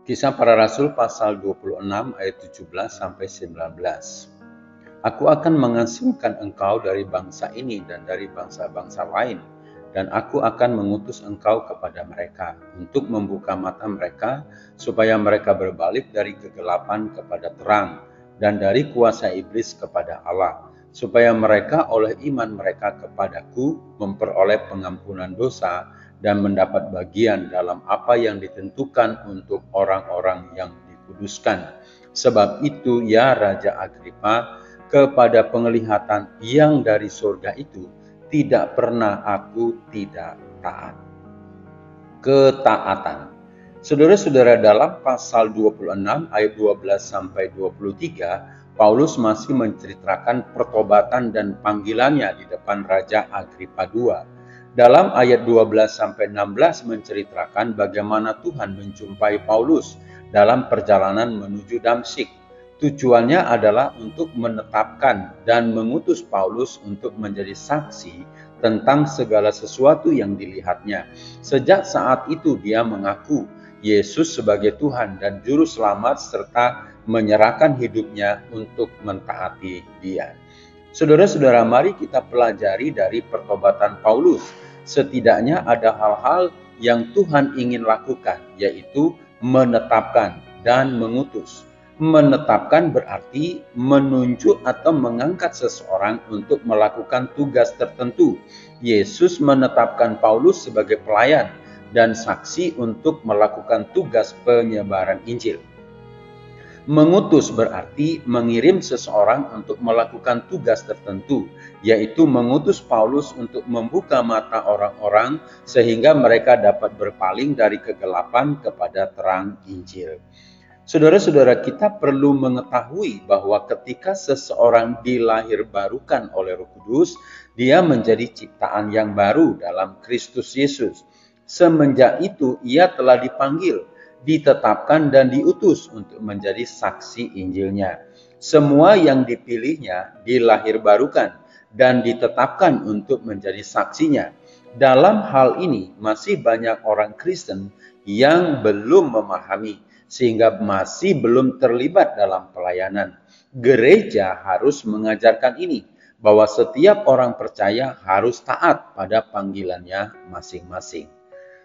Kisah Para Rasul pasal 26 ayat 17 sampai 19. Aku akan mengasingkan engkau dari bangsa ini dan dari bangsa-bangsa lain, dan aku akan mengutus engkau kepada mereka untuk membuka mata mereka supaya mereka berbalik dari kegelapan kepada terang dan dari kuasa iblis kepada Allah, supaya mereka oleh iman mereka kepadaku memperoleh pengampunan dosa dan mendapat bagian dalam apa yang ditentukan untuk orang-orang yang dikuduskan. Sebab itu, ya Raja Agripa, kepada penglihatan yang dari surga itu tidak pernah aku tidak taat. Ketaatan. Saudara-saudara, dalam pasal 26 ayat 12 sampai 23, Paulus masih menceritakan pertobatan dan panggilannya di depan Raja Agripa II. Dalam ayat 12 sampai 16 menceritakan bagaimana Tuhan menjumpai Paulus dalam perjalanan menuju Damsyik. Tujuannya adalah untuk menetapkan dan mengutus Paulus untuk menjadi saksi tentang segala sesuatu yang dilihatnya. Sejak saat itu dia mengaku Yesus sebagai Tuhan dan Juru Selamat serta menyerahkan hidupnya untuk mentaati Dia. Saudara-saudara, mari kita pelajari dari pertobatan Paulus. Setidaknya ada hal-hal yang Tuhan ingin lakukan, yaitu menetapkan dan mengutus. Menetapkan berarti menunjuk atau mengangkat seseorang untuk melakukan tugas tertentu. Yesus menetapkan Paulus sebagai pelayan dan saksi untuk melakukan tugas penyebaran Injil. Mengutus berarti mengirim seseorang untuk melakukan tugas tertentu, yaitu mengutus Paulus untuk membuka mata orang-orang sehingga mereka dapat berpaling dari kegelapan kepada terang Injil. Saudara-saudara, kita perlu mengetahui bahwa ketika seseorang dilahirbarukan oleh Roh Kudus, dia menjadi ciptaan yang baru dalam Kristus Yesus. Semenjak itu ia telah dipanggil, ditetapkan dan diutus untuk menjadi saksi Injilnya. Semua yang dipilihnya dilahirbarukan dan ditetapkan untuk menjadi saksinya. Dalam hal ini masih banyak orang Kristen yang belum memahami sehingga masih belum terlibat dalam pelayanan. Gereja harus mengajarkan ini, bahwa setiap orang percaya harus taat pada panggilannya masing-masing.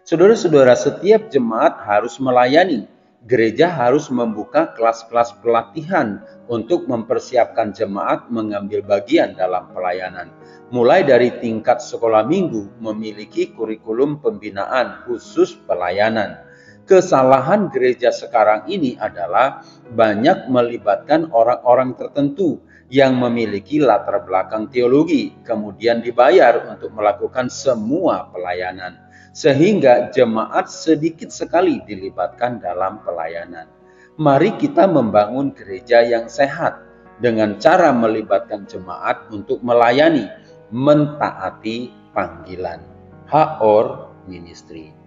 Saudara-saudara, setiap jemaat harus melayani. Gereja harus membuka kelas-kelas pelatihan untuk mempersiapkan jemaat mengambil bagian dalam pelayanan. Mulai dari tingkat sekolah minggu memiliki kurikulum pembinaan khusus pelayanan. Kesalahan gereja sekarang ini adalah banyak melibatkan orang-orang tertentu yang memiliki latar belakang teologi, kemudian dibayar untuk melakukan semua pelayanan. Sehingga jemaat sedikit sekali dilibatkan dalam pelayanan. Mari kita membangun gereja yang sehat dengan cara melibatkan jemaat untuk melayani, mentaati panggilan. Haor Ministry.